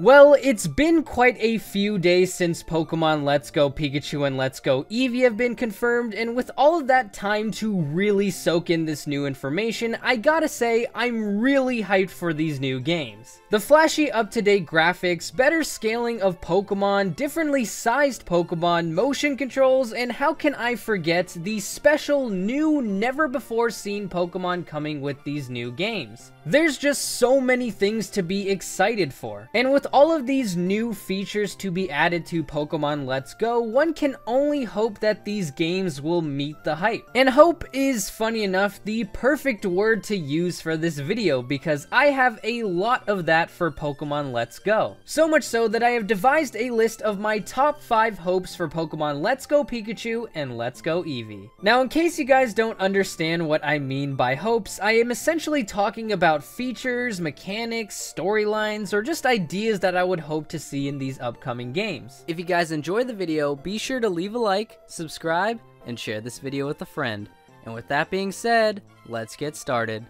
Well, it's been quite a few days since Pokemon Let's Go Pikachu and Let's Go Eevee have been confirmed, and with all of that time to really soak in this new information, I gotta say, I'm really hyped for these new games. The flashy up-to-date graphics, better scaling of Pokemon, differently sized Pokemon, motion controls, and how can I forget the special new, never-before-seen Pokemon coming with these new games. There's just so many things to be excited for, and with all of these new features to be added to Pokemon Let's Go, one can only hope that these games will meet the hype. And hope is, funny enough, the perfect word to use for this video, because I have a lot of that for Pokemon Let's Go. So much so that I have devised a list of my top 5 hopes for Pokemon Let's Go Pikachu and Let's Go Eevee. Now, in case you guys don't understand what I mean by hopes, I am essentially talking about features, mechanics, storylines, or just ideas that I would hope to see in these upcoming games. If you guys enjoyed the video, be sure to leave a like, subscribe, and share this video with a friend. And with that being said, let's get started.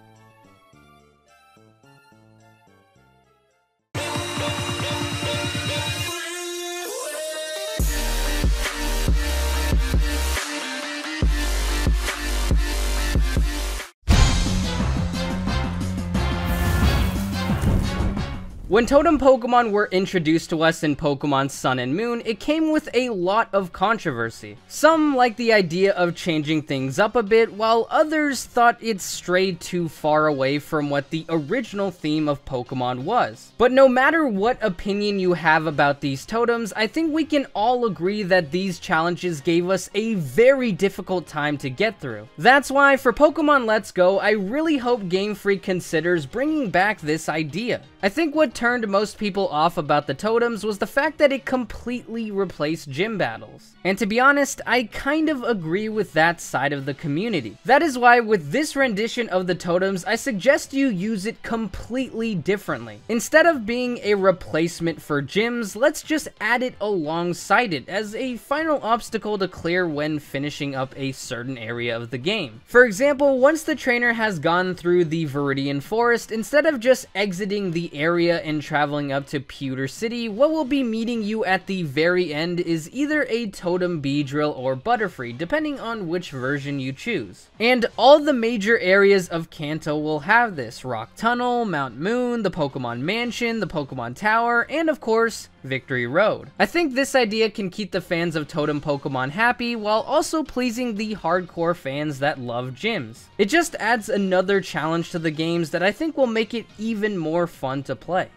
When Totem Pokemon were introduced to us in Pokemon Sun and Moon, it came with a lot of controversy. Some liked the idea of changing things up a bit, while others thought it strayed too far away from what the original theme of Pokemon was. But no matter what opinion you have about these totems, I think we can all agree that these challenges gave us a very difficult time to get through. That's why for Pokemon Let's Go, I really hope Game Freak considers bringing back this idea. I think what turned most people off about the totems was the fact that it completely replaced gym battles. And to be honest, I kind of agree with that side of the community. That is why with this rendition of the totems, I suggest you use it completely differently. Instead of being a replacement for gyms, let's just add it alongside it as a final obstacle to clear when finishing up a certain area of the game. For example, once the trainer has gone through the Viridian Forest, instead of just exiting the area and traveling up to Pewter City, what will be meeting you at the very end is either a Totem Beedrill or Butterfree, depending on which version you choose. And all the major areas of Kanto will have this: Rock Tunnel, Mount Moon, the Pokemon Mansion, the Pokemon Tower, and of course, Victory Road. I think this idea can keep the fans of Totem Pokemon happy while also pleasing the hardcore fans that love gyms. It just adds another challenge to the games that I think will make it even more fun to play.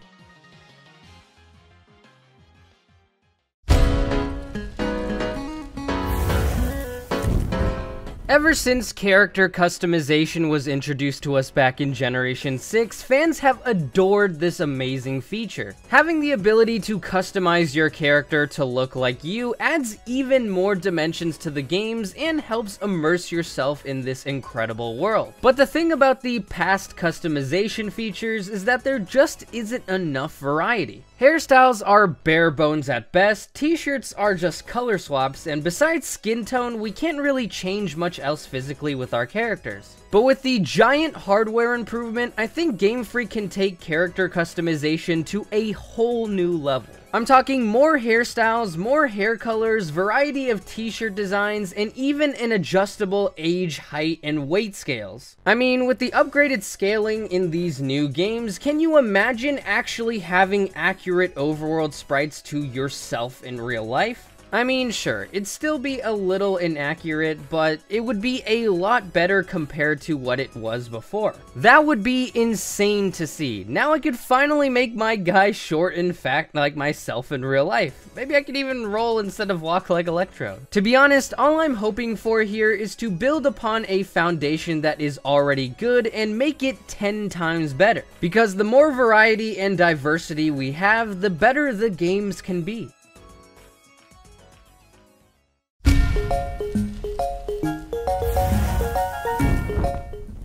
Ever since character customization was introduced to us back in Generation 6, fans have adored this amazing feature. Having the ability to customize your character to look like you adds even more dimensions to the games and helps immerse yourself in this incredible world. But the thing about the past customization features is that there just isn't enough variety. Hairstyles are bare bones at best, t-shirts are just color swaps, and besides skin tone, we can't really change much else physically with our characters. But with the giant hardware improvement, I think Game Freak can take character customization to a whole new level. I'm talking more hairstyles, more hair colors, variety of t-shirt designs, and even an adjustable age, height, and weight scales. I mean, with the upgraded scaling in these new games, can you imagine actually having accurate overworld sprites to yourself in real life? I mean, sure, it'd still be a little inaccurate, but it would be a lot better compared to what it was before. That would be insane to see. Now I could finally make my guy short and fat like myself in real life. Maybe I could even roll instead of walk like Electrode. To be honest, all I'm hoping for here is to build upon a foundation that is already good and make it 10 times better. Because the more variety and diversity we have, the better the games can be.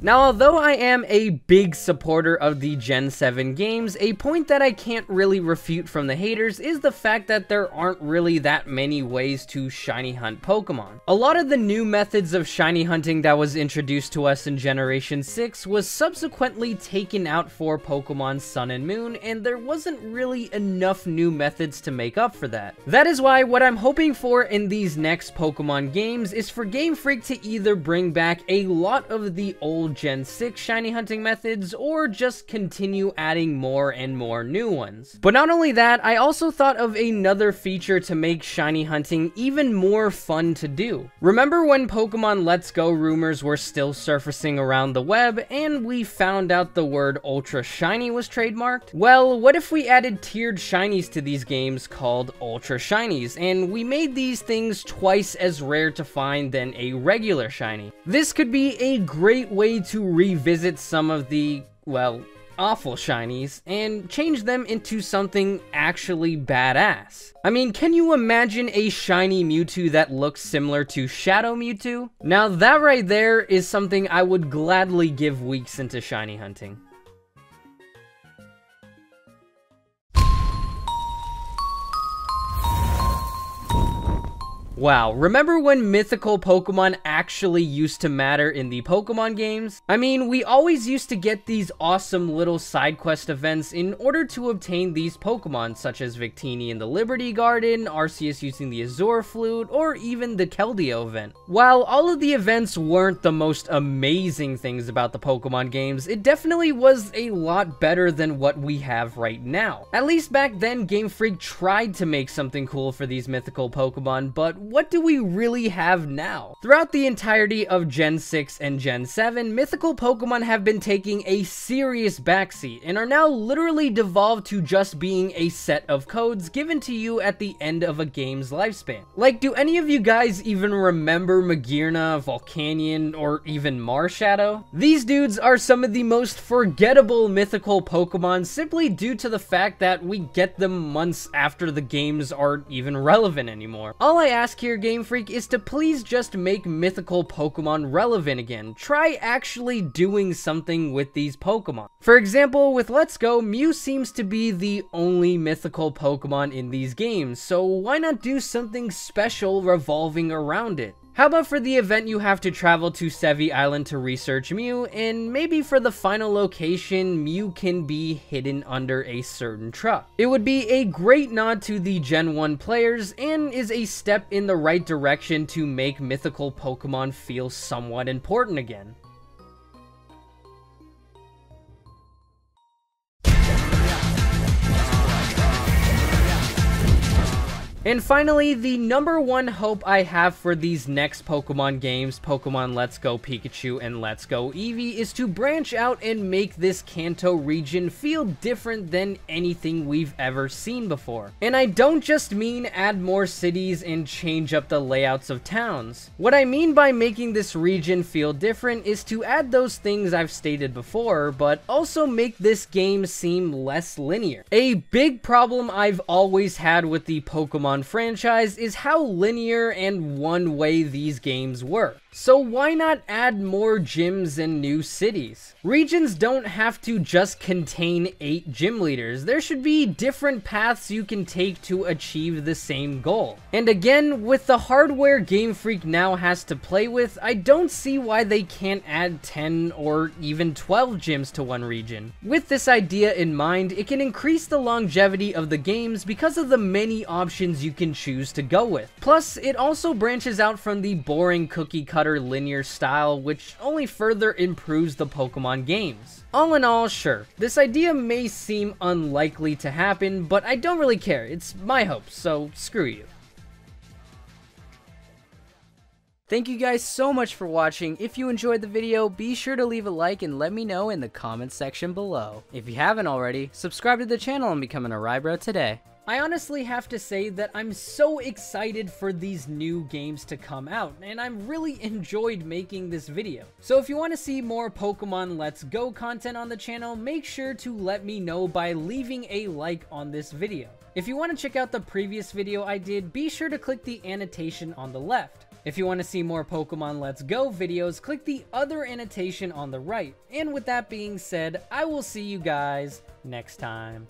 Now, although I am a big supporter of the Gen 7 games, a point that I can't really refute from the haters is the fact that there aren't really that many ways to shiny hunt Pokemon. A lot of the new methods of shiny hunting that was introduced to us in Generation 6 was subsequently taken out for Pokemon Sun and Moon, and there wasn't really enough new methods to make up for that. That is why what I'm hoping for in these next Pokemon games is for Game Freak to either bring back a lot of the old Gen 6 shiny hunting methods, or just continue adding more and more new ones. But not only that, I also thought of another feature to make shiny hunting even more fun to do. Remember when Pokemon Let's Go rumors were still surfacing around the web, and we found out the word Ultra Shiny was trademarked? Well, what if we added tiered shinies to these games called Ultra Shinies, and we made these things twice as rare to find than a regular shiny? This could be a great way to revisit some of the, well, awful shinies and change them into something actually badass. I mean, can you imagine a shiny Mewtwo that looks similar to Shadow Mewtwo? Now that right there is something I would gladly give weeks into shiny hunting. Wow, remember when mythical Pokemon actually used to matter in the Pokemon games? I mean, we always used to get these awesome little side quest events in order to obtain these Pokemon, such as Victini in the Liberty Garden, Arceus using the Azure Flute, or even the Keldeo event. While all of the events weren't the most amazing things about the Pokemon games, it definitely was a lot better than what we have right now. At least back then, Game Freak tried to make something cool for these mythical Pokemon, but what do we really have now? Throughout the entirety of Gen 6 and Gen 7, mythical Pokemon have been taking a serious backseat and are now literally devolved to just being a set of codes given to you at the end of a game's lifespan. Like, do any of you guys even remember Magearna, Volcanion, or even Marshadow? These dudes are some of the most forgettable mythical Pokemon simply due to the fact that we get them months after the games aren't even relevant anymore. All I ask here, Game Freak, is to please just make mythical Pokemon relevant again. Try actually doing something with these Pokemon. For example, with Let's Go, Mew seems to be the only mythical Pokemon in these games, so why not do something special revolving around it? How about for the event you have to travel to Sevi Island to research Mew, and maybe for the final location, Mew can be hidden under a certain truck. It would be a great nod to the Gen 1 players, and is a step in the right direction to make mythical Pokemon feel somewhat important again. And finally, the #1 hope I have for these next Pokemon games, Pokemon Let's Go Pikachu and Let's Go Eevee, is to branch out and make this Kanto region feel different than anything we've ever seen before. And I don't just mean add more cities and change up the layouts of towns. What I mean by making this region feel different is to add those things I've stated before, but also make this game seem less linear. A big problem I've always had with the Pokemon franchise is how linear and one way these games work. So why not add more gyms and new cities? Regions don't have to just contain 8 gym leaders. There should be different paths you can take to achieve the same goal. And again, with the hardware Game Freak now has to play with, I don't see why they can't add 10 or even 12 gyms to one region. With this idea in mind, it can increase the longevity of the games because of the many options you can choose to go with. Plus, it also branches out from the boring cookie-cutter linear style, which only further improves the Pokemon games. All in all, sure, this idea may seem unlikely to happen, but I don't really care. It's my hope, so screw you. Thank you guys so much for watching. If you enjoyed the video, be sure to leave a like and let me know in the comments section below. If you haven't already, subscribe to the channel and become an Eryizo today. I honestly have to say that I'm so excited for these new games to come out, and I've really enjoyed making this video. So if you want to see more Pokemon Let's Go content on the channel, make sure to let me know by leaving a like on this video. If you want to check out the previous video I did, be sure to click the annotation on the left. If you want to see more Pokemon Let's Go videos, click the other annotation on the right. And with that being said, I will see you guys next time.